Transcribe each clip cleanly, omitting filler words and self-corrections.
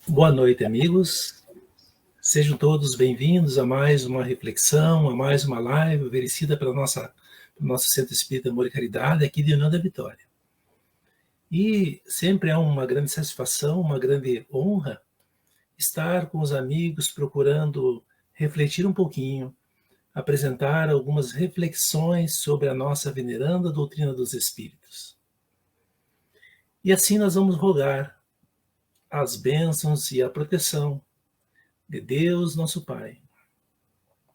Boa noite, amigos. Sejam todos bem-vindos a mais uma reflexão, a mais uma live oferecida pelo nosso Centro Espírita Amor e Caridade, aqui de União da Vitória. E sempre é uma grande satisfação, uma grande honra estar com os amigos procurando refletir um pouquinho, apresentar algumas reflexões sobre a nossa veneranda doutrina dos Espíritos. E assim nós vamos rogar as bênçãos e a proteção de Deus, nosso Pai,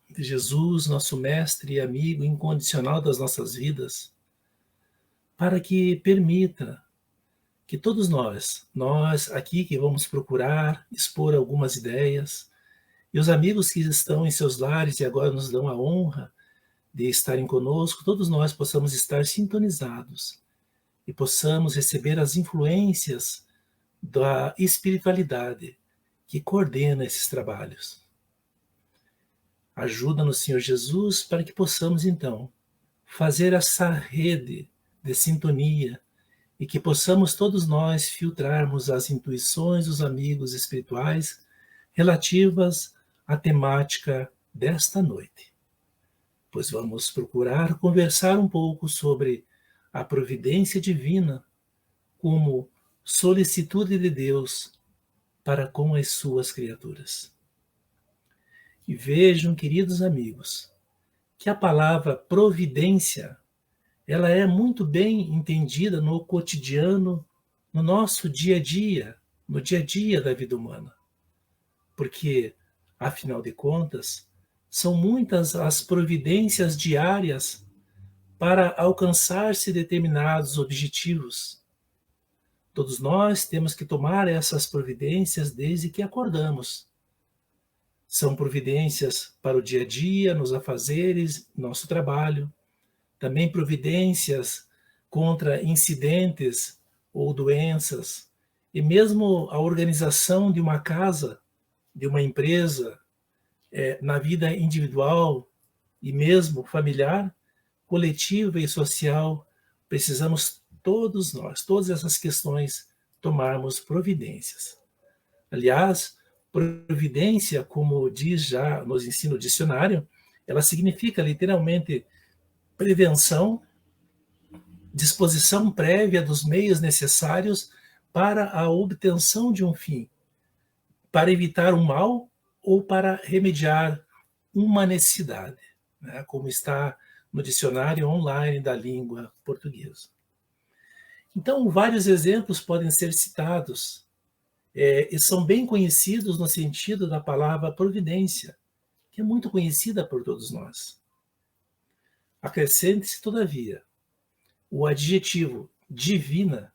de Jesus, nosso mestre e amigo incondicional das nossas vidas, para que permita que todos nós aqui que vamos procurar expor algumas ideias, e os amigos que estão em seus lares e agora nos dão a honra de estarem conosco, todos nós possamos estar sintonizados e possamos receber as influências da espiritualidade que coordena esses trabalhos. Ajuda-nos, Senhor Jesus, para que possamos, então, fazer essa rede de sintonia e que possamos todos nós filtrarmos as intuições dos amigos espirituais relativas à temática desta noite. Pois vamos procurar conversar um pouco sobre a providência divina como solicitude de Deus para com as suas criaturas. E vejam, queridos amigos, que a palavra providência, ela é muito bem entendida no cotidiano, no nosso dia a dia, no dia a dia da vida humana. Porque, afinal de contas, são muitas as providências diárias para alcançar-se determinados objetivos. Todos nós temos que tomar essas providências desde que acordamos. São providências para o dia a dia, nos afazeres, nosso trabalho. Também providências contra incidentes ou doenças. E mesmo a organização de uma casa, de uma empresa, na vida individual e mesmo familiar, coletiva e social, precisamos todos nós, todas essas questões, tomarmos providências. Aliás, providência, como diz já nos ensina o dicionário, ela significa literalmente prevenção, disposição prévia dos meios necessários para a obtenção de um fim, para evitar um mal ou para remediar uma necessidade, né, como está no dicionário online da língua portuguesa. Então, vários exemplos podem ser citados e são bem conhecidos no sentido da palavra providência, que é muito conhecida por todos nós. Acrescente-se, todavia, o adjetivo divina,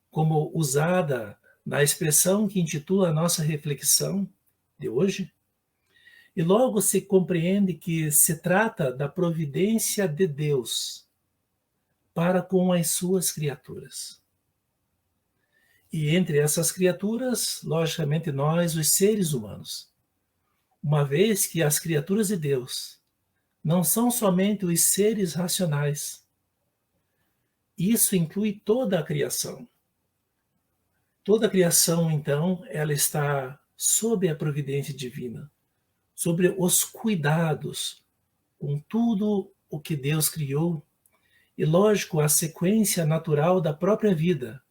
como usada na expressão que intitula a nossa reflexão de hoje, e logo se compreende que se trata da providência de Deus para com as suas criaturas. E entre essas criaturas, logicamente nós, os seres humanos, uma vez que as criaturas de Deus não são somente os seres racionais, isso inclui toda a criação. Toda a criação, então, ela está sob a providência divina, sobre os cuidados com tudo o que Deus criou, e, lógico, a sequência natural da própria vida,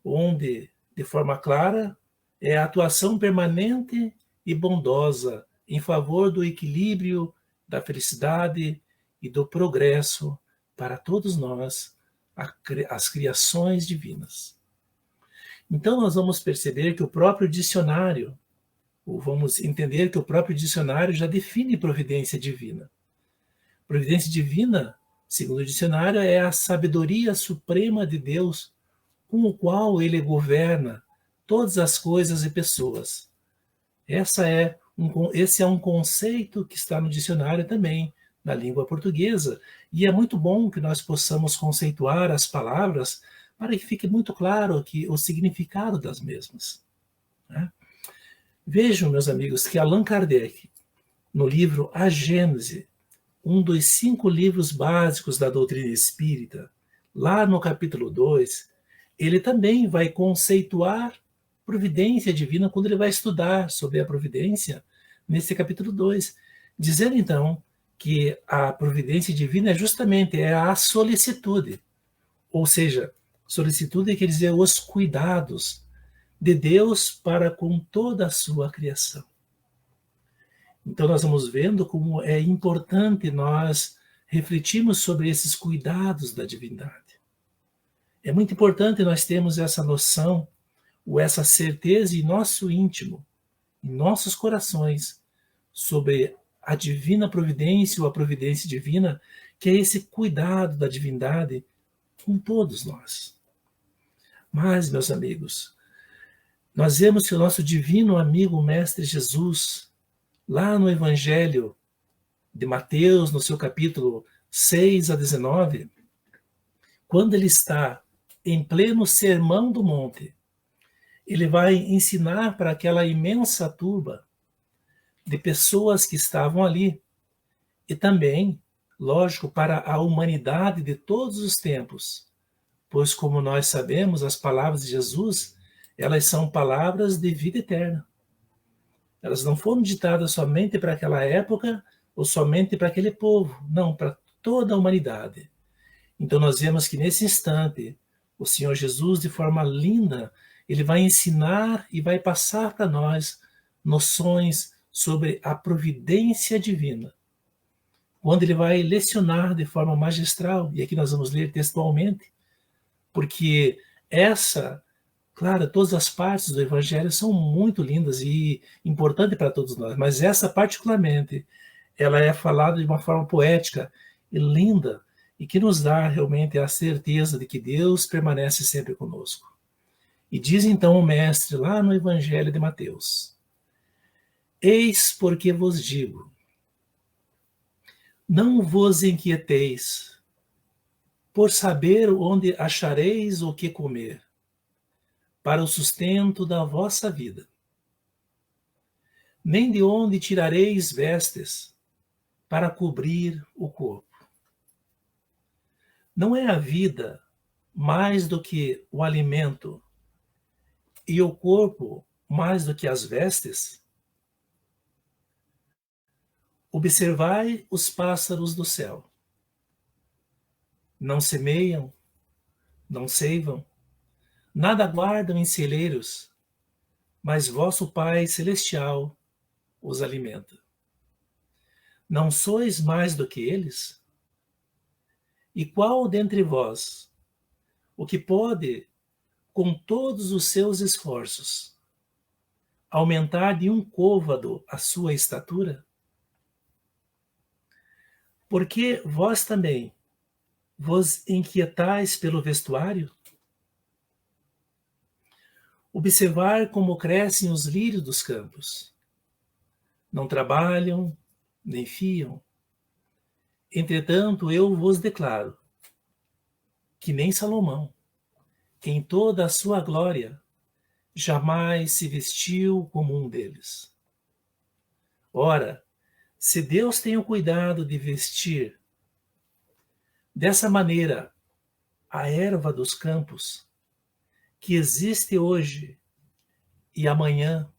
onde, de forma clara, é a atuação permanente e bondosa em favor do equilíbrio, da felicidade e do progresso para todos nós, as criações divinas. Então, nós vamos perceber que o próprio dicionário, ou vamos entender que o próprio dicionário já define providência divina. Providência divina, segundo o dicionário, é a sabedoria suprema de Deus, com o qual ele governa todas as coisas e pessoas. Esse é um conceito que está no dicionário também, na língua portuguesa, e é muito bom que nós possamos conceituar as palavras para que fique muito claro o significado das mesmas, né? Vejam, meus amigos, que Allan Kardec, no livro A Gênese, um dos 5 livros básicos da doutrina espírita, lá no capítulo 2, ele também vai conceituar providência divina quando ele vai estudar sobre a providência nesse capítulo 2, dizendo então que a providência divina é justamente a solicitude, ou seja, solicitude quer dizer os cuidados de Deus para com toda a sua criação. Então nós vamos vendo como é importante nós refletirmos sobre esses cuidados da divindade. É muito importante nós termos essa noção ou essa certeza em nosso íntimo, em nossos corações, sobre a divina providência ou a providência divina, que é esse cuidado da divindade com todos nós. Mas, meus amigos, nós vemos que o nosso divino amigo Mestre Jesus, lá no Evangelho de Mateus, no seu capítulo 6 a 19, quando ele está em pleno Sermão do Monte, ele vai ensinar para aquela imensa turba de pessoas que estavam ali, e também, lógico, para a humanidade de todos os tempos, pois, como nós sabemos, as palavras de Jesus, elas são palavras de vida eterna. Elas não foram ditadas somente para aquela época ou somente para aquele povo, não, para toda a humanidade. Então nós vemos que nesse instante, o Senhor Jesus, de forma linda, ele vai ensinar e vai passar para nós noções sobre a providência divina, quando ele vai lecionar de forma magistral, e aqui nós vamos ler textualmente, porque claro, todas as partes do Evangelho são muito lindas e importantes para todos nós, mas essa particularmente, ela é falada de uma forma poética e linda, e que nos dá realmente a certeza de que Deus permanece sempre conosco. E diz então o Mestre lá no Evangelho de Mateus: Eis porque vos digo, não vos inquieteis por saber onde achareis o que comer, para o sustento da vossa vida, nem de onde tirareis vestes para cobrir o corpo. Não é a vida mais do que o alimento e o corpo mais do que as vestes? Observai os pássaros do céu. Não semeiam, não ceivam, nada guardam em celeiros, mas vosso Pai Celestial os alimenta. Não sois mais do que eles? E qual dentre vós, o que pode, com todos os seus esforços, aumentar de um côvado a sua estatura? Porque vós também vos inquietais pelo vestuário? Observar como crescem os lírios dos campos. Não trabalham, nem fiam. Entretanto, eu vos declaro que nem Salomão, em toda a sua glória, jamais se vestiu como um deles. Ora, se Deus tem o cuidado de vestir dessa maneira a erva dos campos, que existe hoje e amanhã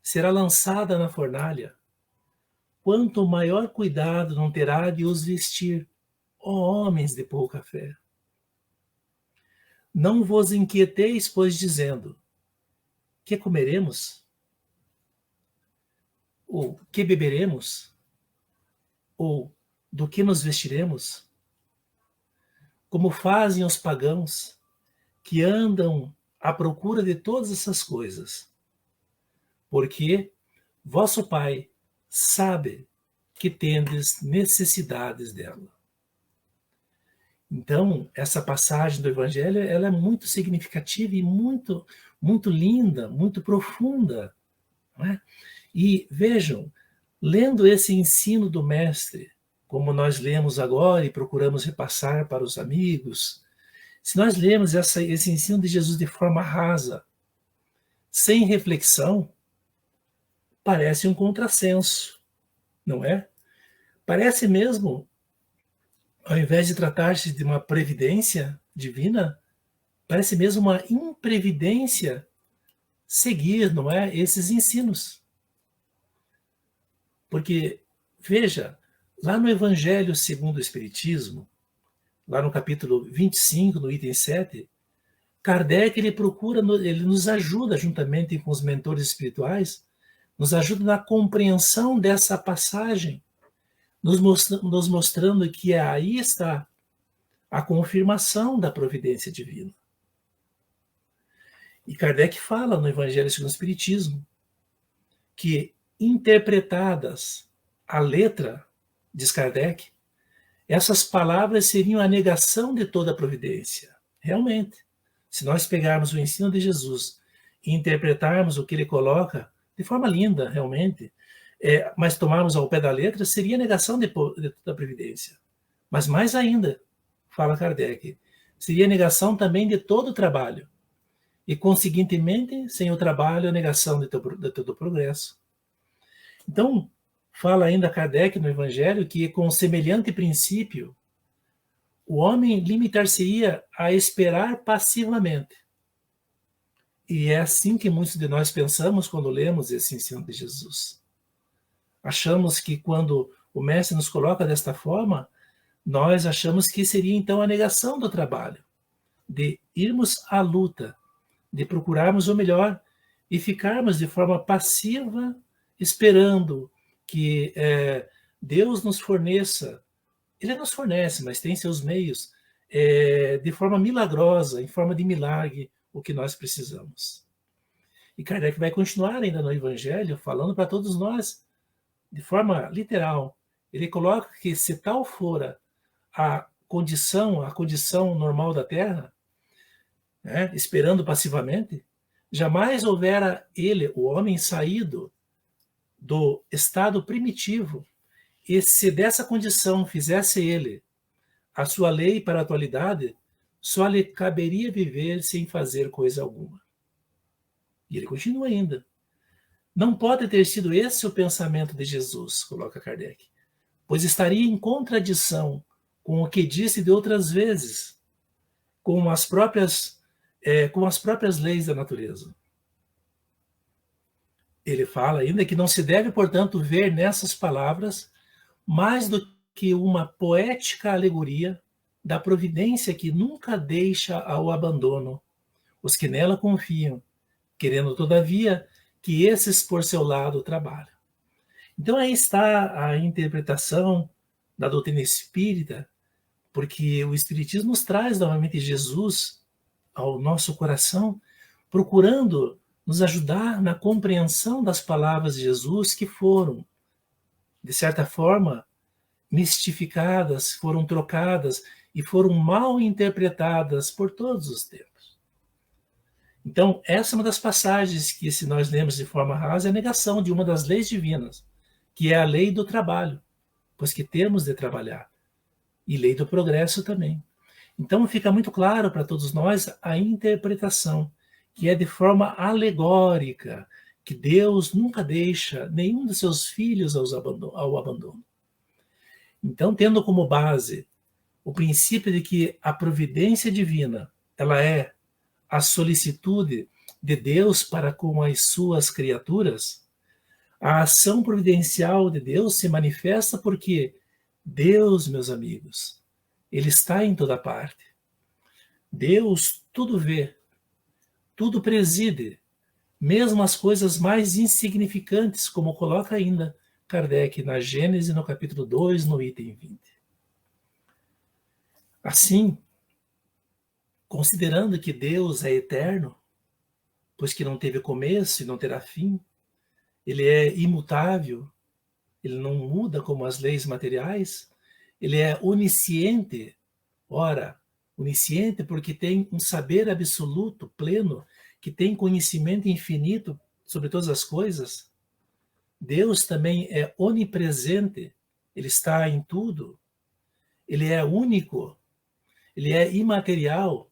será lançada na fornalha, quanto maior cuidado não terá de os vestir, ó homens de pouca fé. Não vos inquieteis, pois, dizendo: que comeremos? Ou que beberemos? Ou do que nos vestiremos? Como fazem os pagãos, que andam à procura de todas essas coisas. Porque vosso Pai sabe que tendes necessidades dela. Então, essa passagem do Evangelho, ela é muito significativa e muito, muito linda, muito profunda. Não é? E vejam, lendo esse ensino do Mestre, como nós lemos agora e procuramos repassar para os amigos, se nós lemos esse ensino de Jesus de forma rasa, sem reflexão, parece um contrassenso, não é? Parece mesmo, ao invés de tratar-se de uma previdência divina, parece mesmo uma imprevidência seguir, não é, esses ensinos. Porque, veja, lá no Evangelho segundo o Espiritismo, lá no capítulo 25, no item 7, Kardec ele procura, ele nos ajuda, juntamente com os mentores espirituais, nos ajuda na compreensão dessa passagem, nos mostrando que aí está a confirmação da providência divina. E Kardec fala no Evangelho segundo o Espiritismo que, interpretadas a letra, diz Kardec, essas palavras seriam a negação de toda a providência. Realmente, se nós pegarmos o ensino de Jesus e interpretarmos o que ele coloca, de forma linda, realmente, mas tomarmos ao pé da letra, seria a negação de toda a providência. Mas mais ainda, fala Kardec, seria a negação também de todo o trabalho. E, conseguintemente, sem o trabalho, a negação de todo o progresso. Então, fala ainda Kardec no Evangelho que, com semelhante princípio, o homem limitar-se-ia a esperar passivamente. E é assim que muitos de nós pensamos quando lemos esse ensino de Jesus. Achamos que quando o Mestre nos coloca desta forma, nós achamos que seria então a negação do trabalho, de irmos à luta, de procurarmos o melhor e ficarmos de forma passiva esperando que Deus nos forneça. Ele nos fornece, mas tem seus meios, de forma milagrosa, em forma de milagre, o que nós precisamos. E Kardec vai continuar ainda no Evangelho, falando para todos nós, de forma literal. Ele coloca que se tal fora a condição normal da Terra, esperando passivamente, jamais houvera ele, o homem, saído do estado primitivo. E se dessa condição fizesse ele a sua lei para a atualidade, só lhe caberia viver sem fazer coisa alguma. E ele continua ainda. Não pode ter sido esse o pensamento de Jesus, coloca Kardec, pois estaria em contradição com o que disse de outras vezes, com as próprias leis da natureza. Ele fala ainda que não se deve, portanto, ver nessas palavras mais do que uma poética alegoria da providência que nunca deixa ao abandono os que nela confiam, querendo, todavia, que esses, por seu lado, trabalham. Então aí está a interpretação da doutrina espírita, porque o Espiritismo nos traz novamente Jesus ao nosso coração, procurando nos ajudar na compreensão das palavras de Jesus que foram, de certa forma, mistificadas, foram trocadas e foram mal interpretadas por todos os tempos. Então, essa é uma das passagens que, se nós lemos de forma rasa, é a negação de uma das leis divinas, que é a lei do trabalho, pois que temos de trabalhar, e lei do progresso também. Então, fica muito claro para todos nós a interpretação, que é de forma alegórica, que Deus nunca deixa nenhum de seus filhos ao abandono. Então, tendo como base o princípio de que a providência divina, ela é a solicitude de Deus para com as suas criaturas, a ação providencial de Deus se manifesta porque Deus, meus amigos, ele está em toda parte. Deus tudo vê, tudo preside, mesmo as coisas mais insignificantes, como coloca ainda Kardec na Gênese, no capítulo 2, no item 20. Assim, considerando que Deus é eterno, pois que não teve começo e não terá fim, ele é imutável, ele não muda como as leis materiais, ele é onisciente. Ora, onisciente porque tem um saber absoluto, pleno, que tem conhecimento infinito sobre todas as coisas. Deus também é onipresente, ele está em tudo, ele é único, ele é imaterial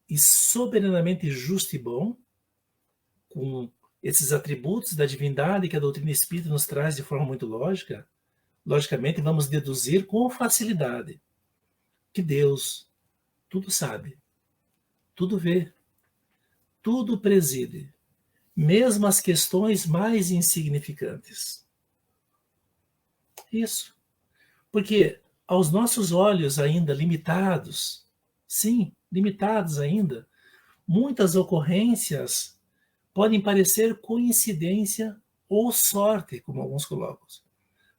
e soberanamente justo e bom, com esses atributos da divindade que a doutrina espírita nos traz de forma muito lógica. Logicamente, vamos deduzir com facilidade que Deus tudo sabe, tudo vê, tudo preside, mesmo as questões mais insignificantes. Isso. Porque aos nossos olhos ainda limitados, sim, limitados ainda, muitas ocorrências podem parecer coincidência ou sorte, como alguns colocam.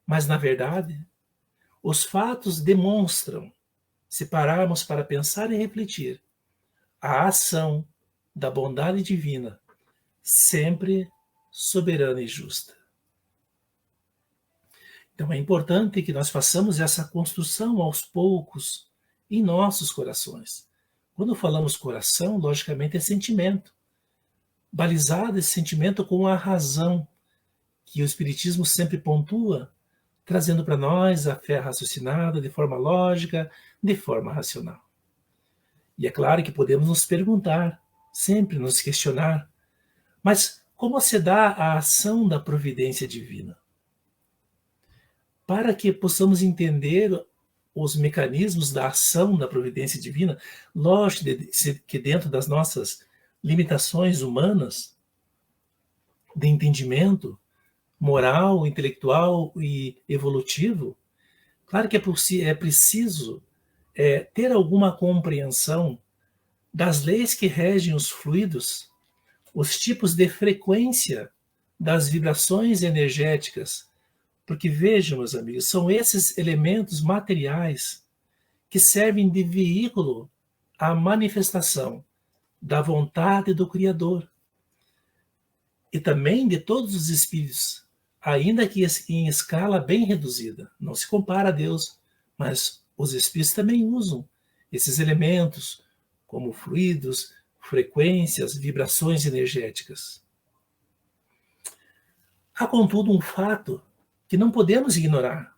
Mas, na verdade, os fatos demonstram, se pararmos para pensar e refletir, a ação da bondade divina, sempre soberana e justa. Então é importante que nós façamos essa construção aos poucos em nossos corações. Quando falamos coração, logicamente é sentimento. Balizado esse sentimento com a razão, que o Espiritismo sempre pontua, trazendo para nós a fé raciocinada de forma lógica, de forma racional. E é claro que podemos nos perguntar, sempre nos questionar, mas como se dá a ação da providência divina? Para que possamos entender os mecanismos da ação da providência divina, lógico que dentro das nossas limitações humanas, de entendimento moral, intelectual e evolutivo, claro que é preciso ter alguma compreensão das leis que regem os fluidos, os tipos de frequência das vibrações energéticas, porque vejam, meus amigos, são esses elementos materiais que servem de veículo à manifestação da vontade do Criador e também de todos os espíritos, ainda que em escala bem reduzida. Não se compara a Deus, mas os espíritos também usam esses elementos como fluidos, frequências, vibrações energéticas. Há, contudo, um fato que não podemos ignorar.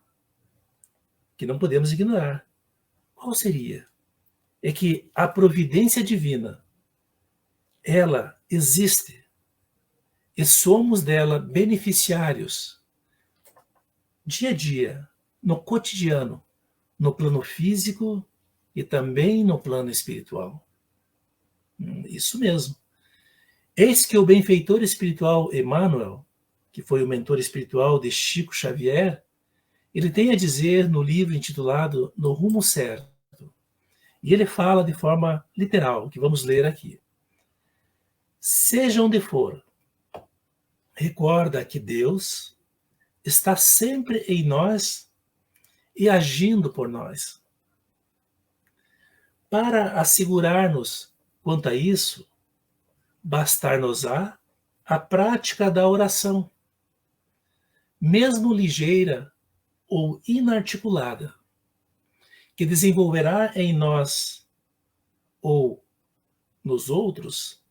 Qual seria? É que a providência divina, ela existe e somos dela beneficiários dia a dia, no cotidiano, no plano físico e também no plano espiritual. Isso mesmo. Eis que o benfeitor espiritual Emmanuel, que foi o mentor espiritual de Chico Xavier, ele tem a dizer no livro intitulado No Rumo Certo. E ele fala de forma literal, que vamos ler aqui. Seja onde for, recorda que Deus está sempre em nós e agindo por nós. Para assegurar-nos quanto a isso, bastar-nos-á a prática da oração, mesmo ligeira ou inarticulada, que desenvolverá em nós ou nos outros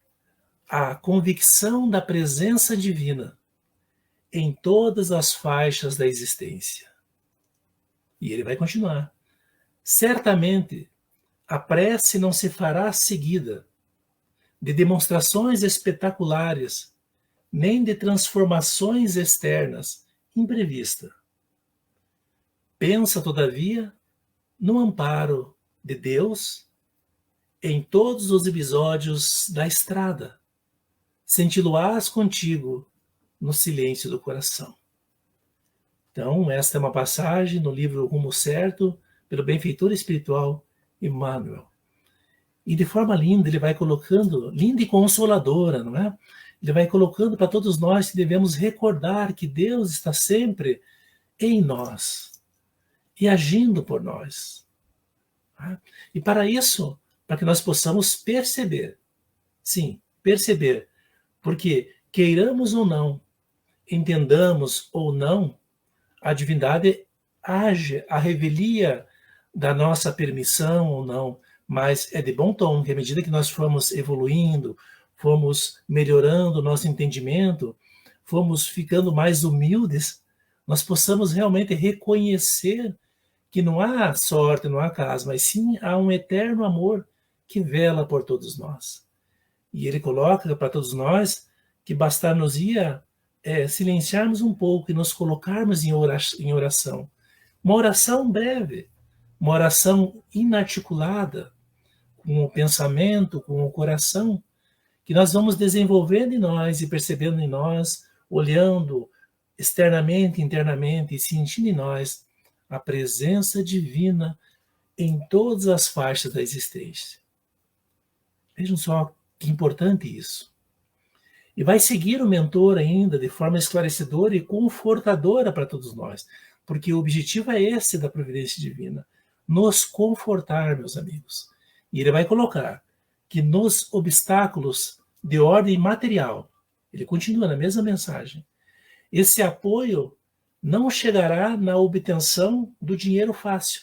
a convicção da presença divina em todas as faixas da existência. E ele vai continuar. Certamente, a prece não se fará seguida de demonstrações espetaculares, nem de transformações externas imprevistas. Pensa, todavia, no amparo de Deus em todos os episódios da estrada. Senti-lo-ás contigo no silêncio do coração. Então, esta é uma passagem no livro Rumo Certo, pelo benfeitor espiritual Emmanuel. E de forma linda, ele vai colocando, linda e consoladora, não é? Ele vai colocando para todos nós que devemos recordar que Deus está sempre em nós e agindo por nós. Tá? E para isso, para que nós possamos perceber, sim, perceber, porque queiramos ou não, entendamos ou não, a divindade age, a revelia da nossa permissão ou não, mas é de bom tom que à medida que nós formos evoluindo, formos melhorando o nosso entendimento, formos ficando mais humildes, nós possamos realmente reconhecer que não há sorte, não há acaso, mas sim há um eterno amor que vela por todos nós. E ele coloca para todos nós que bastar-nos-ia silenciarmos um pouco e nos colocarmos em oração. Uma oração breve, uma oração inarticulada, com o pensamento, com o coração, que nós vamos desenvolvendo em nós e percebendo em nós, olhando externamente, internamente e sentindo em nós a presença divina em todas as faixas da existência. Vejam só que importante isso. E vai seguir o mentor ainda de forma esclarecedora e confortadora para todos nós, porque o objetivo é esse da providência divina, nos confortar, meus amigos. E ele vai colocar que nos obstáculos de ordem material, ele continua na mesma mensagem, esse apoio não chegará na obtenção do dinheiro fácil,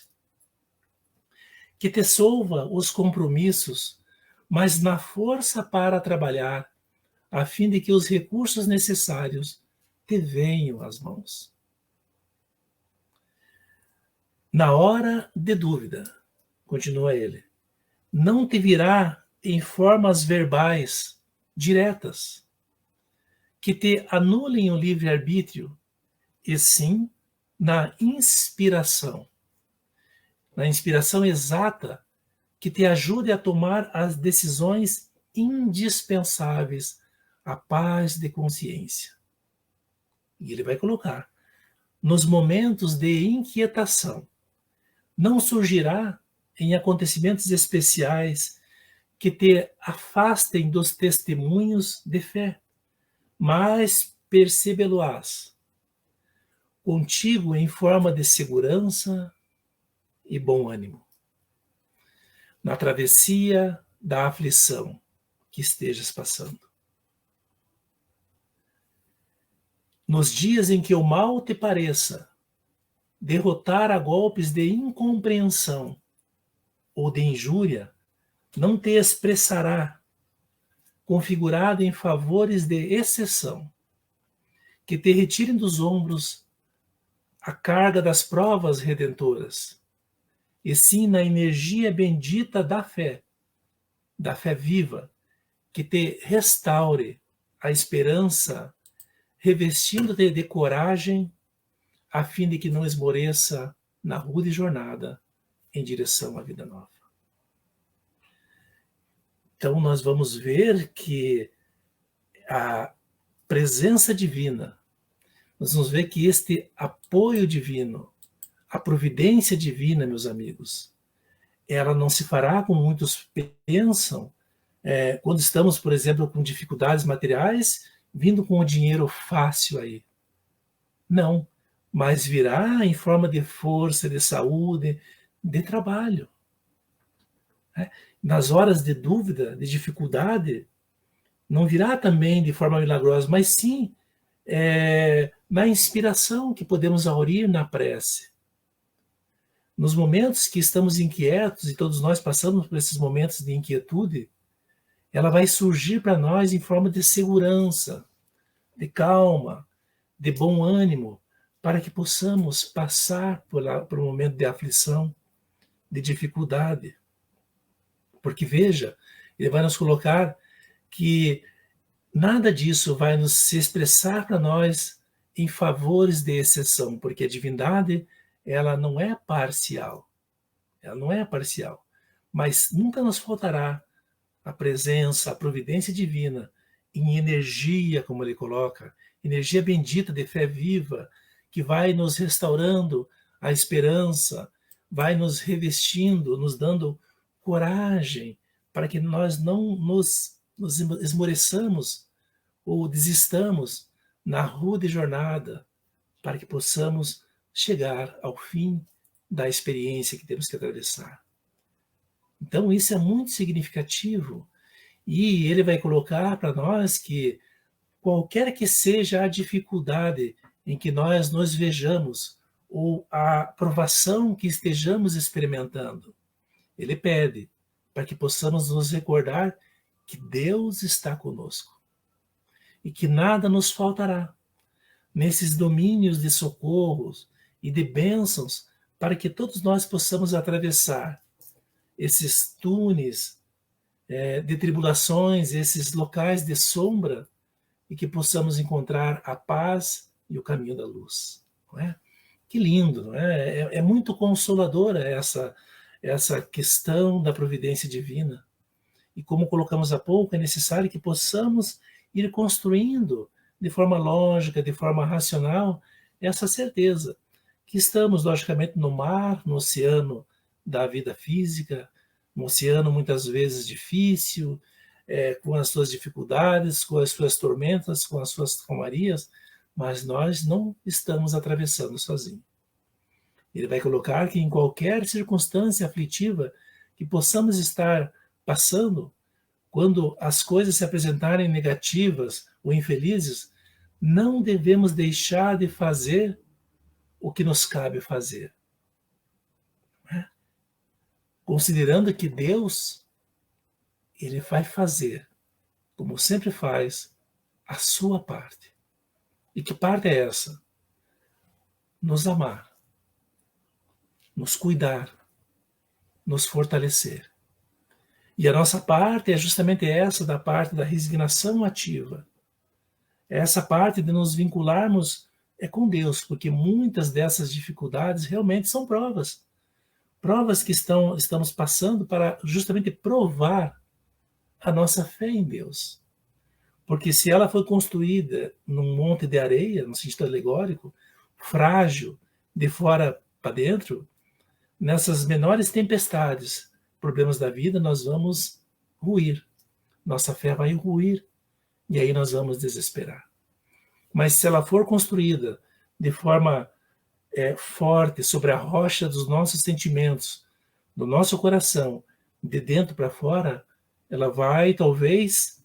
que te solva os compromissos, mas na força para trabalhar, a fim de que os recursos necessários te venham às mãos. Na hora de dúvida, continua ele, não te virá em formas verbais diretas, que te anulem o livre-arbítrio, e sim na inspiração exata que te ajude a tomar as decisões indispensáveis à paz de consciência. E ele vai colocar, nos momentos de inquietação, não surgirá em acontecimentos especiais que te afastem dos testemunhos de fé, mas percebê-lo-ás contigo em forma de segurança e bom ânimo, na travessia da aflição que estejas passando. Nos dias em que o mal te pareça derrotar a golpes de incompreensão ou de injúria, não te expressará, configurado em favores de exceção, que te retirem dos ombros a carga das provas redentoras, e sim na energia bendita da fé viva, que te restaure a esperança, revestindo-te de coragem, a fim de que não esmoreça na rude jornada em direção à vida nova. Então nós vamos ver que a presença divina, nós vamos ver que este apoio divino, a providência divina, meus amigos, ela não se fará como muitos pensam, quando estamos, por exemplo, com dificuldades materiais, vindo com o dinheiro fácil aí. Não, mas virá em forma de força, de saúde, de trabalho. Nas horas de dúvida, de dificuldade, não virá também de forma milagrosa, mas sim na inspiração que podemos aurir na prece. Nos momentos que estamos inquietos, e todos nós passamos por esses momentos de inquietude, ela vai surgir para nós em forma de segurança, de calma, de bom ânimo, para que possamos passar por um momento de aflição, de dificuldade. Porque veja, ele vai nos colocar que nada disso vai nos se expressar para nós em favores de exceção, porque a divindade, ela não é parcial. Ela não é parcial. Mas nunca nos faltará a presença, a providência divina em energia, como ele coloca, energia bendita de fé viva, que vai nos restaurando a esperança, vai nos revestindo, nos dando coragem, para que nós não nos esmoreçamos ou desistamos na rude jornada, para que possamos chegar ao fim da experiência que temos que atravessar. Então isso é muito significativo, e ele vai colocar para nós que qualquer que seja a dificuldade em que nós nos vejamos, ou a provação que estejamos experimentando, ele pede para que possamos nos recordar que Deus está conosco e que nada nos faltará nesses domínios de socorros e de bênçãos, para que todos nós possamos atravessar esses túneis de tribulações, esses locais de sombra, e que possamos encontrar a paz e o caminho da luz. Não é? Que lindo, não é? É muito consoladora essa questão da providência divina. E como colocamos há pouco, é necessário que possamos ir construindo de forma lógica, de forma racional, essa certeza que estamos, logicamente, no mar, no oceano da vida física, um oceano muitas vezes difícil, com as suas dificuldades, com as suas tormentas, com as suas calmarias, mas nós não estamos atravessando sozinhos. Ele vai colocar que em qualquer circunstância aflitiva que possamos estar passando, quando as coisas se apresentarem negativas ou infelizes, não devemos deixar de fazer o que nos cabe fazer. Considerando que Deus, ele vai fazer, como sempre faz, a sua parte. E que parte é essa? Nos amar, nos cuidar, nos fortalecer. E a nossa parte é justamente essa, da parte da resignação ativa. É essa parte de nos vincularmos com Deus, porque muitas dessas dificuldades realmente são provas. Provas que estamos passando para justamente provar a nossa fé em Deus. Porque se ela foi construída num monte de areia, no sentido alegórico, frágil, de fora para dentro, nessas menores tempestades, problemas da vida, nós vamos ruir. Nossa fé vai ruir. E aí nós vamos desesperar. Mas se ela for construída de forma forte sobre a rocha dos nossos sentimentos, do nosso coração, de dentro para fora, ela vai talvez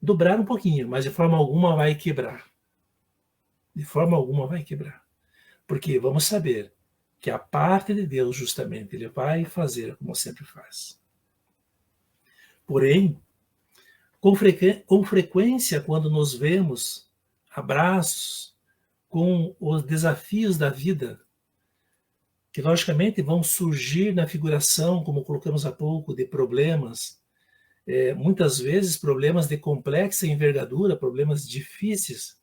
dobrar um pouquinho, mas de forma alguma vai quebrar. De forma alguma vai quebrar. Porque vamos saber que a parte de Deus, justamente, ele vai fazer como sempre faz. Porém, com frequência, quando nos vemos abraços com os desafios da vida, que logicamente vão surgir na figuração, como colocamos há pouco, de problemas, muitas vezes problemas de complexa envergadura, problemas difíceis,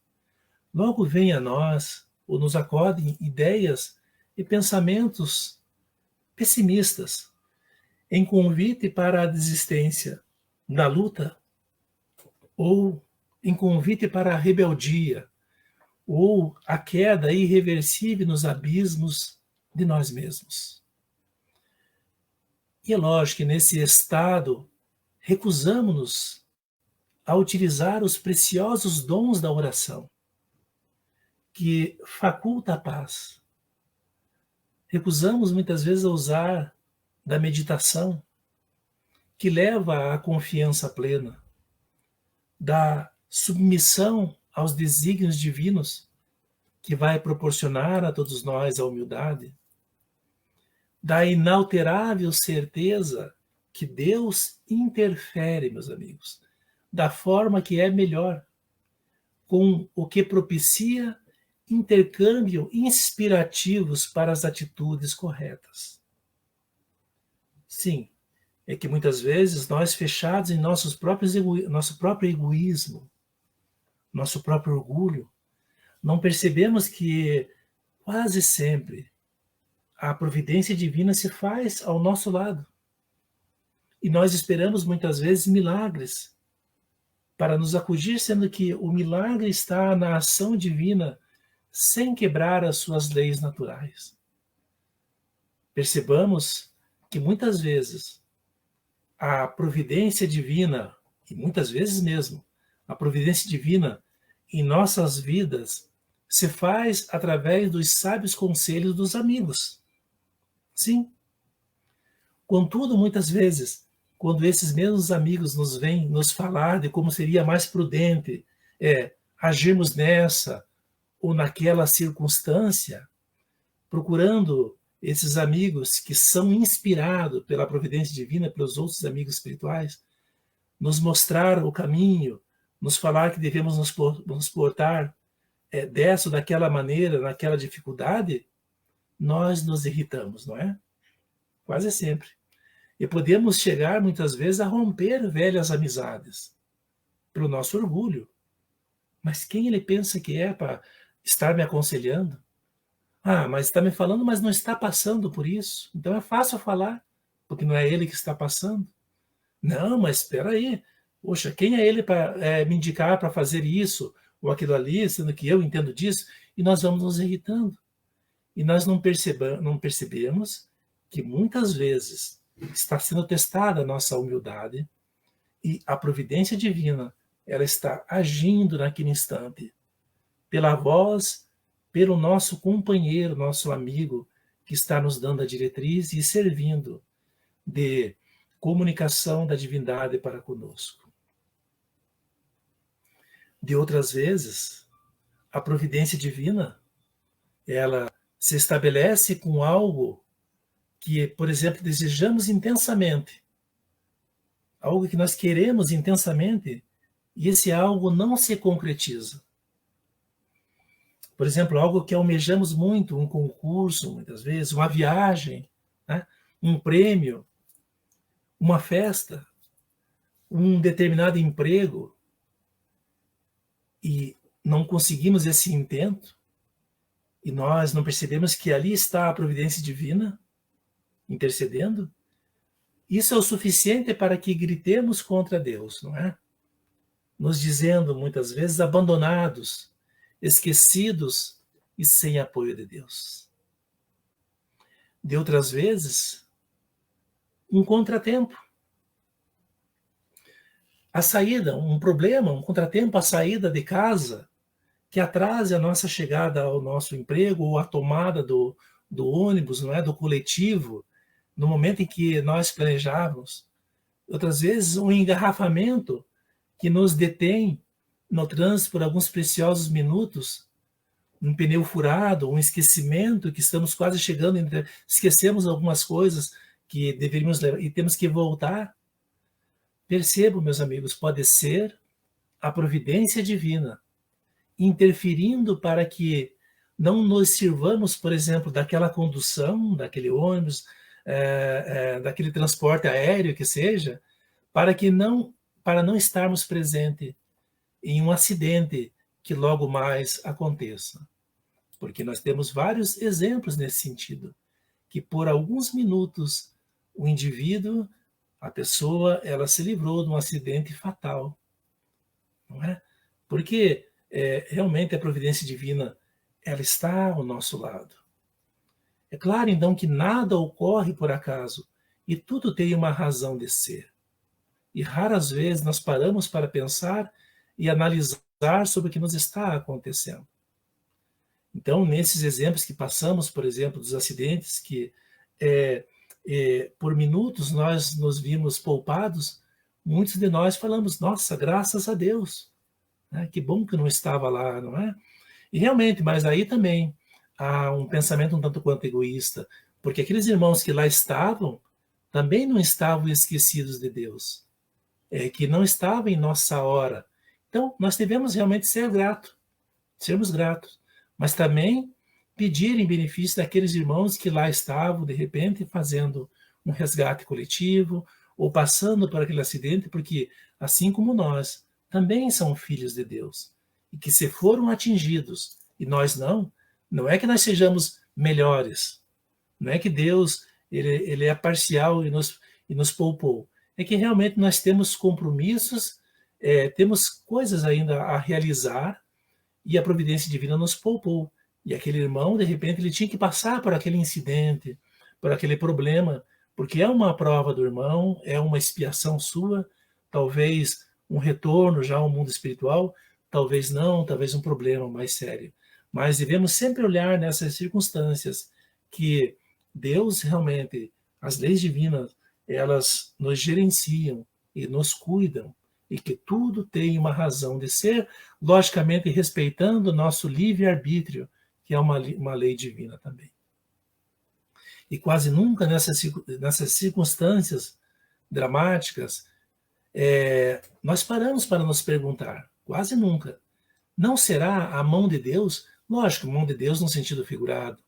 logo vem a nós, ou nos acodem ideias e pensamentos pessimistas, em convite para a desistência da luta, ou em convite para a rebeldia, ou a queda irreversível nos abismos de nós mesmos. E é lógico que nesse estado recusamos-nos a utilizar os preciosos dons da oração, que faculta a paz. Recusamos muitas vezes a usar da meditação, que leva à confiança plena, da submissão aos desígnios divinos, que vai proporcionar a todos nós a humildade, da inalterável certeza que Deus interfere, meus amigos, da forma que é melhor, com o que propicia intercâmbio inspirativos para as atitudes corretas. Sim, é que muitas vezes nós, fechados em nosso próprio egoísmo, nosso próprio orgulho, não percebemos que quase sempre a providência divina se faz ao nosso lado. E nós esperamos muitas vezes milagres para nos acudir, sendo que o milagre está na ação divina sem quebrar as suas leis naturais. Percebamos que muitas vezes a providência divina, e muitas vezes mesmo, a providência divina em nossas vidas se faz através dos sábios conselhos dos amigos. Sim. Contudo, muitas vezes, quando esses mesmos amigos nos vêm nos falar de como seria mais prudente agirmos nessa ou naquela circunstância, procurando esses amigos que são inspirados pela providência divina, pelos outros amigos espirituais, nos mostrar o caminho, nos falar que devemos nos portar dessa ou daquela maneira, naquela dificuldade, nós nos irritamos, não é? Quase sempre. E podemos chegar, muitas vezes, a romper velhas amizades, pelo nosso orgulho. Mas quem ele pensa que é para estar me aconselhando? Ah, mas está me falando, mas não está passando por isso. Então é fácil falar, porque não é ele que está passando. Não, mas espera aí. Poxa, quem é ele para me indicar para fazer isso ou aquilo ali, sendo que eu entendo disso? E nós vamos nos irritando. E nós não percebemos que muitas vezes está sendo testada a nossa humildade e a providência divina, ela está agindo naquele instante, pela voz, pelo nosso companheiro, nosso amigo, que está nos dando a diretriz e servindo de comunicação da divindade para conosco. De outras vezes, a providência divina, ela se estabelece com algo que, por exemplo, desejamos intensamente, algo que nós queremos intensamente, e esse algo não se concretiza. Por exemplo, algo que almejamos muito, um concurso, muitas vezes, uma viagem, né? Um prêmio, uma festa, um determinado emprego, e não conseguimos esse intento, e nós não percebemos que ali está a providência divina intercedendo, isso é o suficiente para que gritemos contra Deus, não é? Nos dizendo, muitas vezes, abandonados, esquecidos e sem apoio de Deus. De outras vezes, um contratempo. A saída, um problema, um contratempo, a saída de casa, que atrase a nossa chegada ao nosso emprego ou a tomada do ônibus, não é, do coletivo, no momento em que nós planejávamos. Outras vezes, um engarrafamento que nos detém no trânsito por alguns preciosos minutos, um pneu furado, um esquecimento que estamos quase chegando, esquecemos algumas coisas que deveríamos levar e temos que voltar. Percebo, meus amigos, pode ser a providência divina interferindo para que não nos sirvamos, por exemplo, daquela condução, daquele ônibus, daquele transporte aéreo que seja, para não estarmos presentes em um acidente que logo mais aconteça. Porque nós temos vários exemplos nesse sentido, que por alguns minutos o indivíduo, a pessoa, ela se livrou de um acidente fatal, não é? Porque realmente a providência divina, ela está ao nosso lado. É claro, então, que nada ocorre por acaso e tudo tem uma razão de ser. E raras vezes nós paramos para pensar e analisar sobre o que nos está acontecendo. Então, nesses exemplos que passamos, por exemplo, dos acidentes que por minutos nós nos vimos poupados, muitos de nós falamos, nossa, graças a Deus, né? Que bom que não estava lá, não é? E realmente, mas aí também há um pensamento um tanto quanto egoísta, porque aqueles irmãos que lá estavam também não estavam esquecidos de Deus, que não estavam em nossa hora. Então, nós devemos realmente ser gratos, sermos gratos, mas também pedir em benefício daqueles irmãos que lá estavam, de repente, fazendo um resgate coletivo ou passando por aquele acidente, porque, assim como nós, também são filhos de Deus. E que se foram atingidos e nós não, não é que nós sejamos melhores, não é que Deus ele é parcial e nos poupou. É que realmente nós temos compromissos, temos coisas ainda a realizar e a providência divina nos poupou. E aquele irmão, de repente, ele tinha que passar por aquele incidente, por aquele problema, porque é uma prova do irmão, é uma expiação sua, talvez um retorno já ao mundo espiritual, talvez não, talvez um problema mais sério. Mas devemos sempre olhar nessas circunstâncias que Deus realmente, as leis divinas, elas nos gerenciam e nos cuidam, e que tudo tem uma razão de ser, logicamente respeitando o nosso livre-arbítrio, que é uma lei divina também. E quase nunca nessas circunstâncias dramáticas, nós paramos para nos perguntar, quase nunca, não será a mão de Deus? Lógico, a mão de Deus no sentido figurado.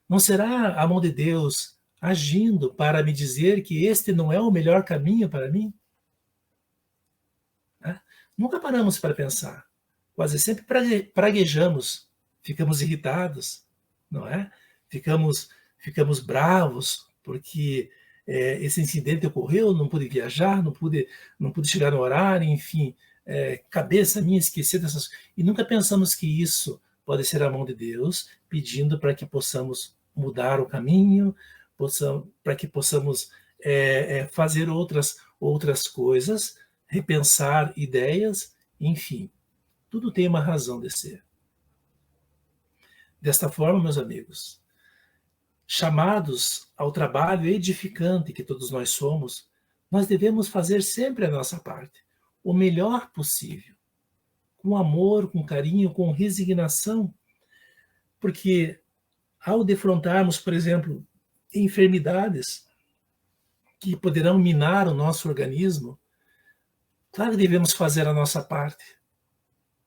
Não será a mão de Deus agindo para me dizer que este não é o melhor caminho para mim? Né? Nunca paramos para pensar. Quase sempre praguejamos, ficamos irritados, não é? Ficamos bravos, porque esse incidente ocorreu, não pude viajar, não pude chegar no horário, enfim, cabeça minha esquecer dessas coisas. E nunca pensamos que isso pode ser a mão de Deus, pedindo para que possamos mudar o caminho, para que possamos fazer outras coisas, repensar ideias, enfim, tudo tem uma razão de ser. Desta forma, meus amigos, chamados ao trabalho edificante que todos nós somos, nós devemos fazer sempre a nossa parte, o melhor possível, com amor, com carinho, com resignação, porque ao defrontarmos, por exemplo, enfermidades que poderão minar o nosso organismo, claro que devemos fazer a nossa parte.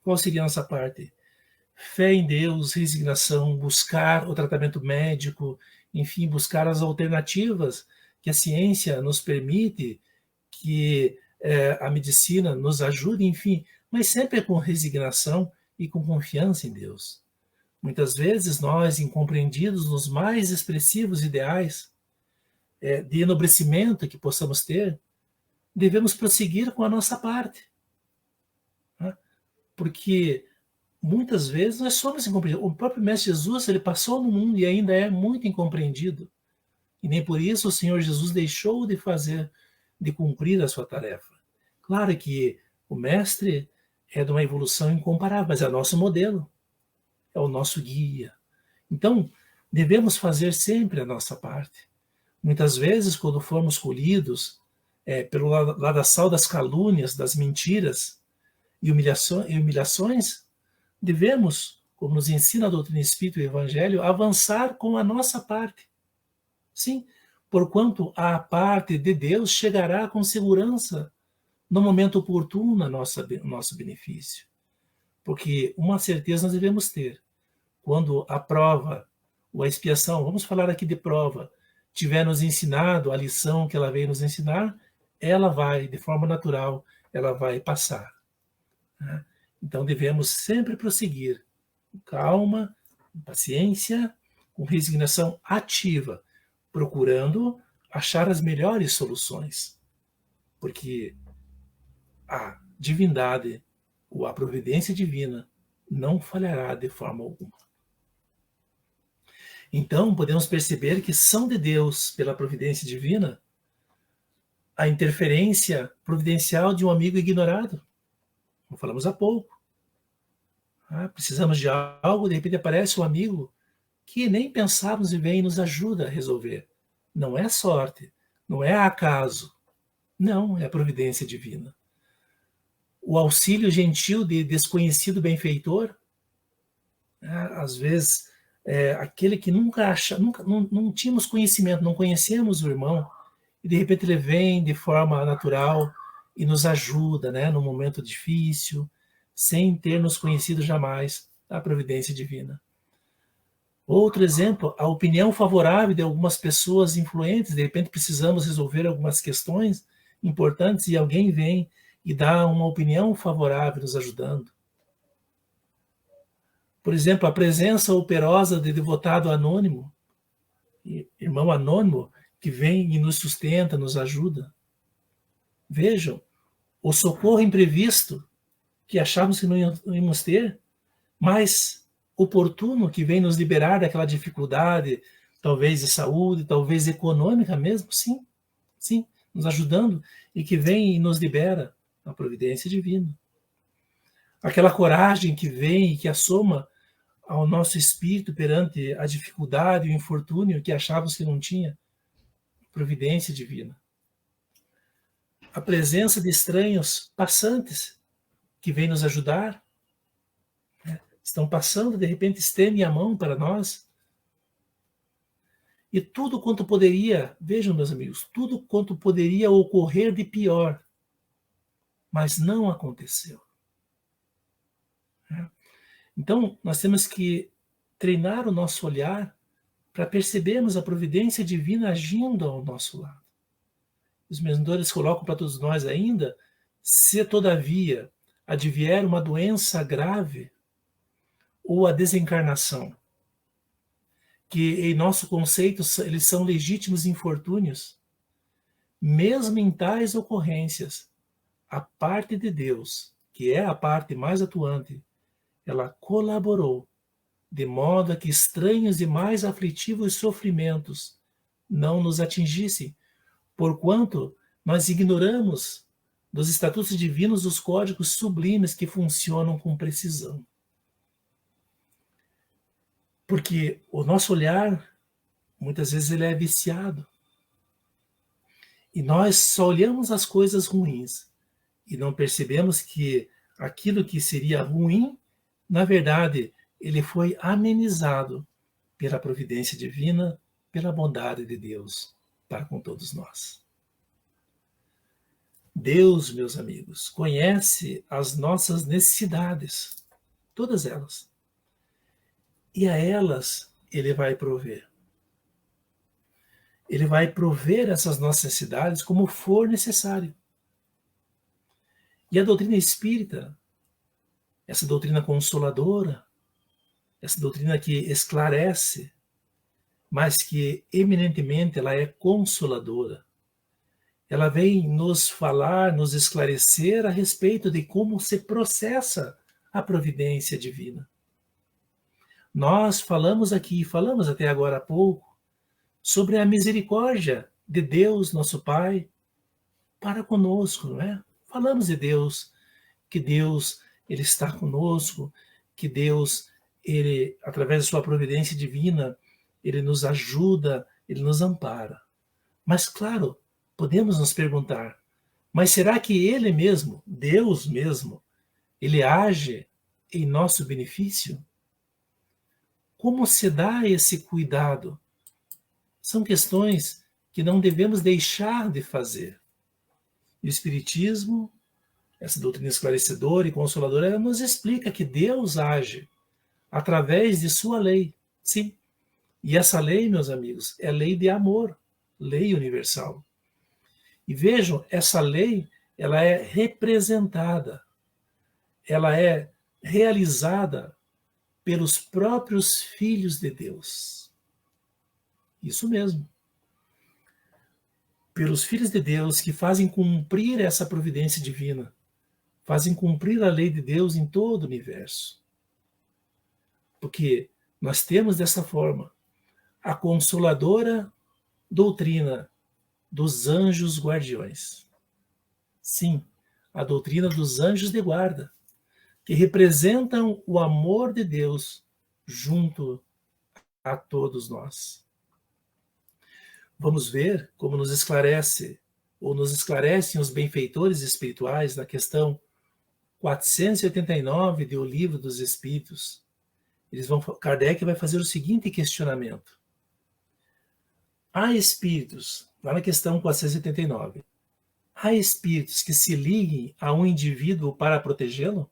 Qual seria a nossa parte? Fé em Deus, resignação, buscar o tratamento médico, enfim, buscar as alternativas que a ciência nos permite, que a medicina nos ajude, enfim, mas sempre com resignação e com confiança em Deus. Muitas vezes nós, incompreendidos nos mais expressivos ideais de enobrecimento que possamos ter, devemos prosseguir com a nossa parte. Né? Porque muitas vezes nós somos incompreendidos. O próprio Mestre Jesus, ele passou no mundo e ainda é muito incompreendido. E nem por isso o Senhor Jesus deixou de cumprir a sua tarefa. Claro que o Mestre é de uma evolução incomparável, mas é nosso modelo, é o nosso guia. Então, devemos fazer sempre a nossa parte. Muitas vezes, quando formos colhidos pelo ladaçal das calúnias, das mentiras e humilhações, devemos, como nos ensina a doutrina espírita e o Evangelho, avançar com a nossa parte. Sim, porquanto a parte de Deus chegará com segurança no momento oportuno a nosso benefício. Porque uma certeza nós devemos ter. Quando a prova ou a expiação, vamos falar aqui de prova, tiver nos ensinado a lição que ela veio nos ensinar, ela vai, de forma natural, ela vai passar. Né? Então devemos sempre prosseguir, com calma, com paciência, com resignação ativa, procurando achar as melhores soluções. Porque a divindade, ou a providência divina, não falhará de forma alguma. Então, podemos perceber que são de Deus, pela providência divina, a interferência providencial de um amigo ignorado, como falamos há pouco. Precisamos de algo, de repente aparece um amigo que nem pensávamos e vem e nos ajuda a resolver. Não é sorte, não é acaso, não, é a providência divina. O auxílio gentil de desconhecido benfeitor, às vezes, aquele que nunca não tínhamos conhecimento, não conhecemos o irmão, e de repente ele vem de forma natural e nos ajuda, né, num momento difícil, sem ter nos conhecido jamais, a providência divina. Outro exemplo, a opinião favorável de algumas pessoas influentes, de repente precisamos resolver algumas questões importantes e alguém vem e dá uma opinião favorável nos ajudando. Por exemplo, a presença operosa de devotado anônimo, irmão anônimo, que vem e nos sustenta, nos ajuda. Vejam, o socorro imprevisto, que achávamos que não íamos ter, mas oportuno, que vem nos liberar daquela dificuldade, talvez de saúde, talvez econômica mesmo, sim, nos ajudando, e que vem e nos libera, a providência divina. Aquela coragem que vem e que assoma ao nosso espírito perante a dificuldade e o infortúnio que achávamos que não tinha, providência divina. A presença de estranhos passantes que vêm nos ajudar, estão passando, de repente estendem a mão para nós. E tudo quanto poderia, vejam meus amigos, tudo quanto poderia ocorrer de pior, mas não aconteceu. Então, nós temos que treinar o nosso olhar para percebermos a providência divina agindo ao nosso lado. Os mentores colocam para todos nós ainda, se todavia advier uma doença grave ou a desencarnação, que em nosso conceito eles são legítimos infortúnios, Mesmo em tais ocorrências, a parte de Deus, que é a parte mais atuante, ela colaborou, de modo a que estranhos e mais aflitivos sofrimentos não nos atingissem, porquanto nós ignoramos dos estatutos divinos os códigos sublimes que funcionam com precisão. Porque o nosso olhar, muitas vezes, ele é viciado. E nós só olhamos as coisas ruins e não percebemos que aquilo que seria ruim, na verdade, ele foi amenizado pela providência divina, pela bondade de Deus para com todos nós. Deus, meus amigos, conhece as nossas necessidades, todas elas. E a elas ele vai prover. Ele vai prover essas nossas necessidades como for necessário. E a doutrina espírita, essa doutrina consoladora, essa doutrina que esclarece, mas que eminentemente ela é consoladora. Ela vem nos falar, nos esclarecer a respeito de como se processa a providência divina. Nós falamos aqui, falamos até agora há pouco, sobre a misericórdia de Deus, nosso Pai, para conosco, não é? Falamos de Deus, que Deus, ele está conosco, que Deus, ele, através da sua providência divina, ele nos ajuda, ele nos ampara. Mas, claro, podemos nos perguntar, mas será que ele mesmo, Deus mesmo, ele age em nosso benefício? Como se dá esse cuidado? São questões que não devemos deixar de fazer. E o Espiritismo, essa doutrina esclarecedora e consoladora, ela nos explica que Deus age através de sua lei. Sim. E essa lei, meus amigos, é lei de amor, lei universal. E vejam, essa lei, ela é representada, ela é realizada pelos próprios filhos de Deus. Isso mesmo. Pelos filhos de Deus que fazem cumprir essa providência divina, fazem cumprir a lei de Deus em todo o universo. Porque nós temos dessa forma a consoladora doutrina dos anjos guardiões. Sim, a doutrina dos anjos de guarda, que representam o amor de Deus junto a todos nós. Vamos ver como nos esclarece, ou nos esclarecem os benfeitores espirituais na questão 489 do Livro dos Espíritos. Kardec vai fazer o seguinte questionamento. Há espíritos, lá na questão 489, há espíritos que se liguem a um indivíduo para protegê-lo?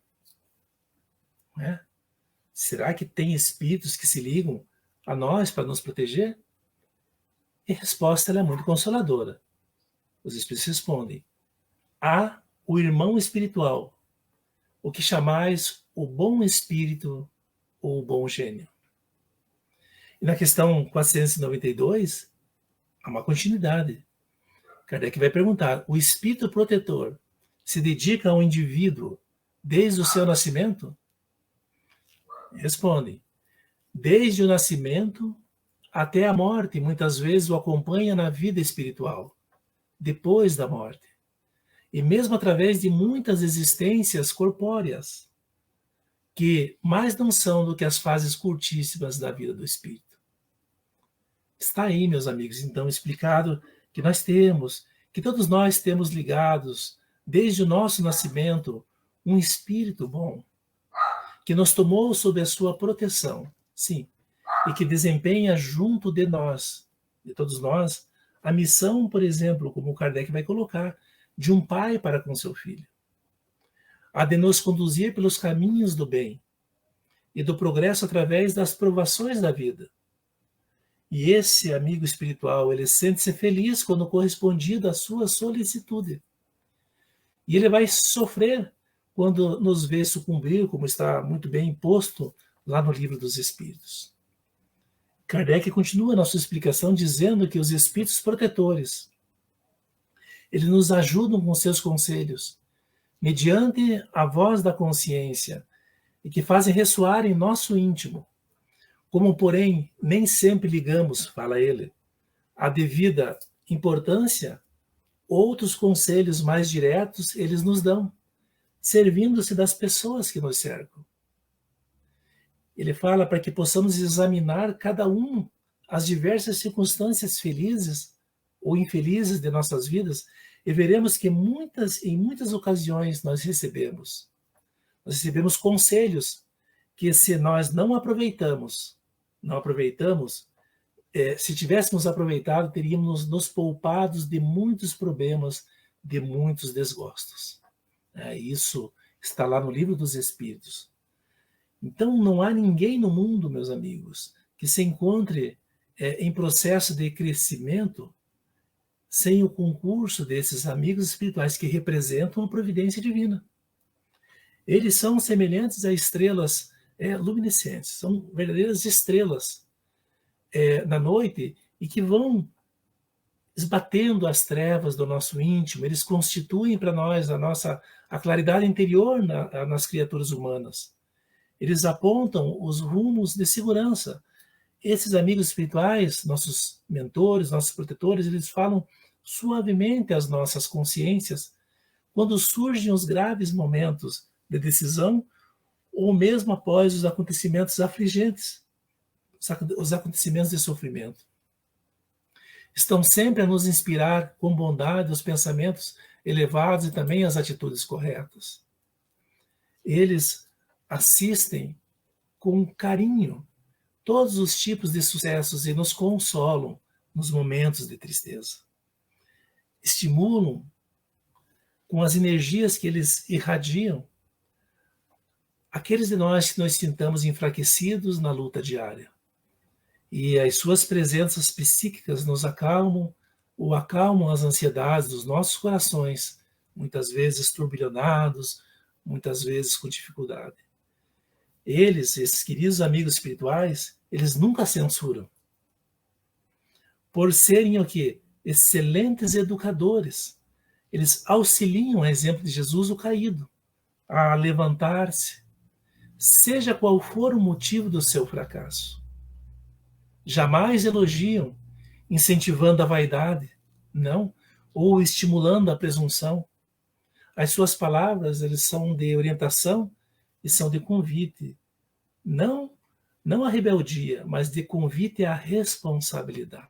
É? Será que tem espíritos que se ligam a nós para nos proteger? E a resposta é muito consoladora. Os espíritos respondem: há o irmão espiritual, o que chamais o bom espírito ou o bom gênio. E na questão 492, há uma continuidade. Kardec vai perguntar: o espírito protetor se dedica ao indivíduo desde o seu nascimento? Respondem: desde o nascimento até a morte, muitas vezes o acompanha na vida espiritual, depois da morte, e mesmo através de muitas existências corpóreas, que mais não são do que as fases curtíssimas da vida do espírito. Está aí, meus amigos, então explicado que que todos nós temos ligados, desde o nosso nascimento, um espírito bom, que nos tomou sob a sua proteção, sim, e que desempenha junto de nós, de todos nós, a missão, por exemplo, como o Kardec vai colocar, de um pai para com seu filho. A de nos conduzir pelos caminhos do bem e do progresso através das provações da vida. E esse amigo espiritual, ele sente-se feliz quando correspondido à sua solicitude. E ele vai sofrer quando nos vê sucumbir, como está muito bem posto lá no Livro dos Espíritos. Kardec continua a nossa explicação dizendo que os espíritos protetores, Eles nos ajudam com seus conselhos, mediante a voz da consciência, e que fazem ressoar em nosso íntimo. Como, porém, nem sempre ligamos, fala ele, a devida importância, outros conselhos mais diretos eles nos dão, servindo-se das pessoas que nos cercam. Ele fala para que possamos examinar cada um as diversas circunstâncias felizes ou infelizes de nossas vidas e veremos que em muitas ocasiões nós recebemos conselhos que se nós não aproveitamos, se tivéssemos aproveitado, teríamos nos poupados de muitos problemas, de muitos desgostos. Isso está lá no Livro dos Espíritos. Então, não há ninguém no mundo, meus amigos, que se encontre em processo de crescimento sem o concurso desses amigos espirituais que representam a providência divina. Eles são semelhantes a estrelas luminescentes, são verdadeiras estrelas na noite e que vão esbatendo as trevas do nosso íntimo. Eles constituem para nós a claridade interior nas criaturas humanas. Eles apontam os rumos de segurança. Esses amigos espirituais, nossos mentores, nossos protetores, eles falam suavemente às nossas consciências quando surgem os graves momentos de decisão ou mesmo após os acontecimentos afligentes, os acontecimentos de sofrimento. Estão sempre a nos inspirar com bondade os pensamentos elevados e também as atitudes corretas. Eles assistem com carinho todos os tipos de sucessos e nos consolam nos momentos de tristeza. Estimulam com as energias que eles irradiam aqueles de nós que nos sintamos enfraquecidos na luta diária. E as suas presenças psíquicas nos acalmam ou acalmam as ansiedades dos nossos corações, muitas vezes turbilhonados, muitas vezes com dificuldade. Eles, esses queridos amigos espirituais, eles nunca censuram. Por serem o quê? Excelentes educadores. Eles auxiliam, a exemplo de Jesus, o caído, a levantar-se, seja qual for o motivo do seu fracasso. Jamais elogiam, incentivando a vaidade, não, ou estimulando a presunção. As suas palavras, eles são de orientação e são de convite. Não a rebeldia, mas de convite à responsabilidade.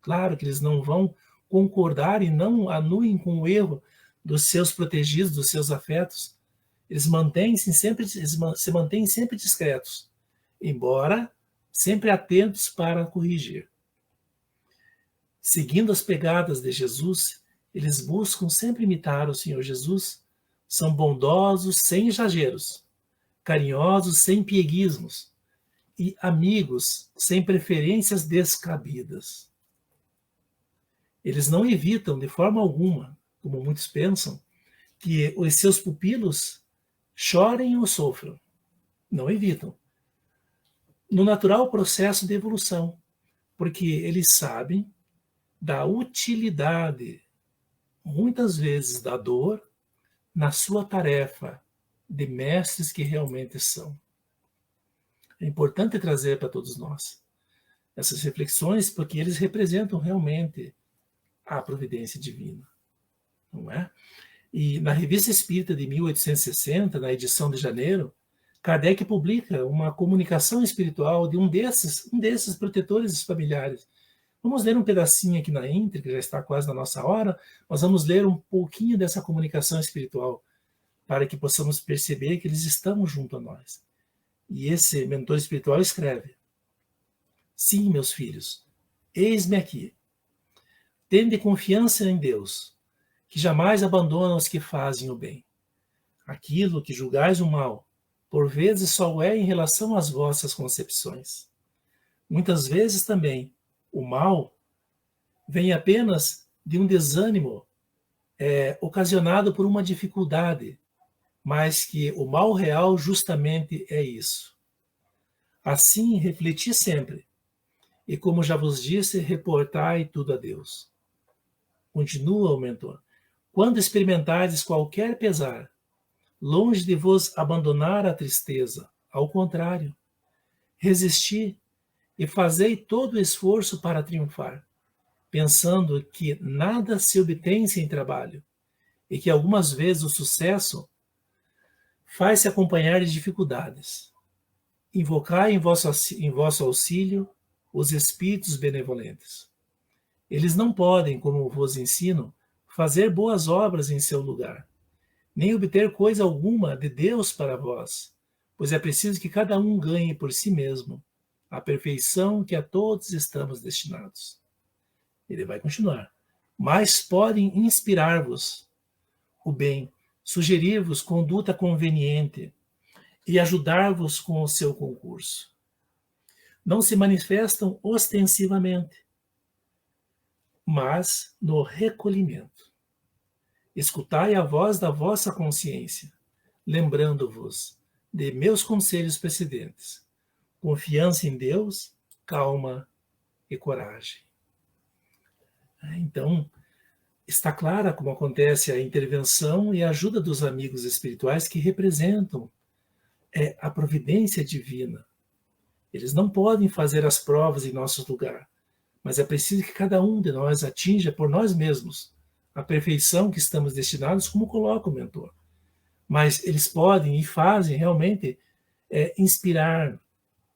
Claro que eles não vão concordar e não anuem com o erro dos seus protegidos, dos seus afetos. Eles se mantêm sempre discretos, embora sempre atentos para corrigir. Seguindo as pegadas de Jesus, eles buscam sempre imitar o Senhor Jesus. São bondosos sem exageros, carinhosos sem pieguismos e amigos sem preferências descabidas. Eles não evitam de forma alguma, como muitos pensam, que os seus pupilos chorem ou sofram. Não evitam. No natural processo de evolução, porque eles sabem da utilidade, muitas vezes da dor, na sua tarefa de mestres que realmente são. É importante trazer para todos nós essas reflexões, porque eles representam realmente a providência divina, não é? E na Revista Espírita de 1860, na edição de janeiro, Kardec publica uma comunicação espiritual de um desses protetores familiares. Vamos ler um pedacinho aqui na íntegra, que já está quase na nossa hora, mas vamos ler um pouquinho dessa comunicação espiritual, para que possamos perceber que eles estão junto a nós. E esse mentor espiritual escreve: Sim, meus filhos, eis-me aqui. Tende confiança em Deus, que jamais abandona os que fazem o bem. Aquilo que julgais o mal, por vezes só é em relação às vossas concepções. Muitas vezes também o mal vem apenas de um desânimo ocasionado por uma dificuldade, mas que o mal real justamente é isso. Assim, refleti sempre, e como já vos disse, reportai tudo a Deus. continua o mentor, quando experimentardes qualquer pesar, longe de vos abandonar a tristeza, ao contrário, resisti e fazei todo o esforço para triunfar, pensando que nada se obtém sem trabalho e que algumas vezes o sucesso faz-se acompanhar de dificuldades. Invocai em vosso auxílio os espíritos benevolentes. Eles não podem, como vos ensino, fazer boas obras em seu lugar, nem obter coisa alguma de Deus para vós, pois é preciso que cada um ganhe por si mesmo a perfeição que a todos estamos destinados. Ele vai continuar. Mas podem inspirar-vos o bem, sugerir-vos conduta conveniente e ajudar-vos com o seu concurso. Não se manifestam ostensivamente, mas no recolhimento. Escutai a voz da vossa consciência, lembrando-vos de meus conselhos precedentes. Confiança em Deus, calma e coragem. Então, está clara como acontece a intervenção e a ajuda dos amigos espirituais que representam a providência divina. Eles não podem fazer as provas em nosso lugar, mas é preciso que cada um de nós atinja por nós mesmos a perfeição que estamos destinados, como coloca o mentor. Mas eles podem e fazem realmente inspirar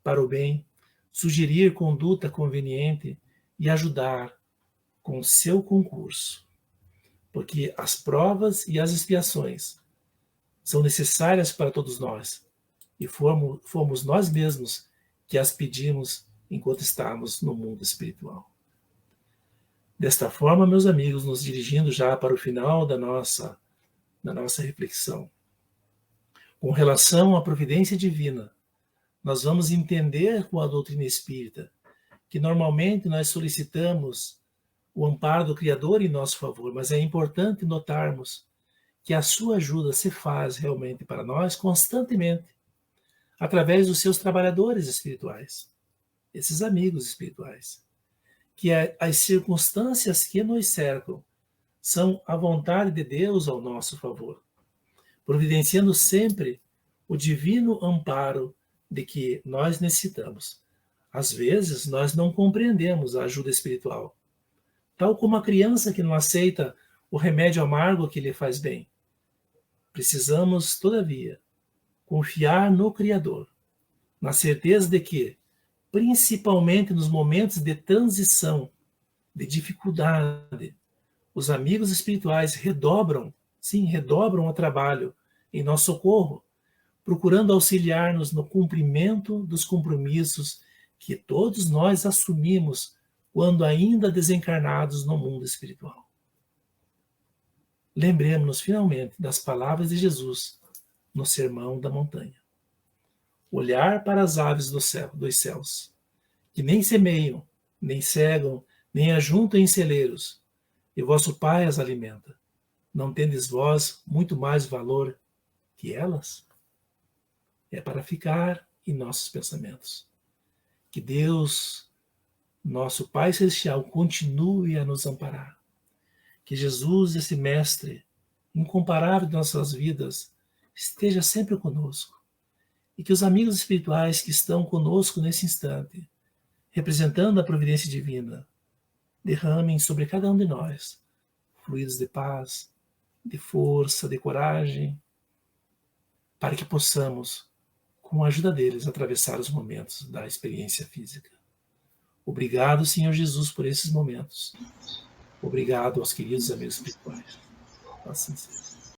para o bem, sugerir conduta conveniente e ajudar com o seu concurso. Porque as provas e as expiações são necessárias para todos nós e fomos nós mesmos que as pedimos enquanto estamos no mundo espiritual. Desta forma, meus amigos, nos dirigindo já para o final da nossa reflexão, com relação à providência divina, nós vamos entender com a doutrina espírita que normalmente nós solicitamos o amparo do Criador em nosso favor, mas é importante notarmos que a sua ajuda se faz realmente para nós constantemente, através dos seus trabalhadores espirituais, esses amigos espirituais, que as circunstâncias que nos cercam são a vontade de Deus ao nosso favor, providenciando sempre o divino amparo de que nós necessitamos. Às vezes, nós não compreendemos a ajuda espiritual, tal como a criança que não aceita o remédio amargo que lhe faz bem. Precisamos, todavia, confiar no Criador, na certeza de que, principalmente nos momentos de transição, de dificuldade, os amigos espirituais redobram o trabalho em nosso socorro, procurando auxiliar-nos no cumprimento dos compromissos que todos nós assumimos quando ainda desencarnados no mundo espiritual. Lembremos-nos finalmente das palavras de Jesus no Sermão da Montanha. Olhar para as aves dos céus, que nem semeiam, nem cegam, nem ajuntam em celeiros, e vosso Pai as alimenta. Não tendes vós muito mais valor que elas? É para ficar em nossos pensamentos. Que Deus, nosso Pai Celestial, continue a nos amparar. Que Jesus, esse Mestre incomparável de nossas vidas, esteja sempre conosco. E que os amigos espirituais que estão conosco nesse instante, representando a providência divina, derramem sobre cada um de nós fluidos de paz, de força, de coragem, para que possamos, com a ajuda deles, atravessar os momentos da experiência física. Obrigado, Senhor Jesus, por esses momentos. Obrigado aos queridos amigos espirituais. Assim seja.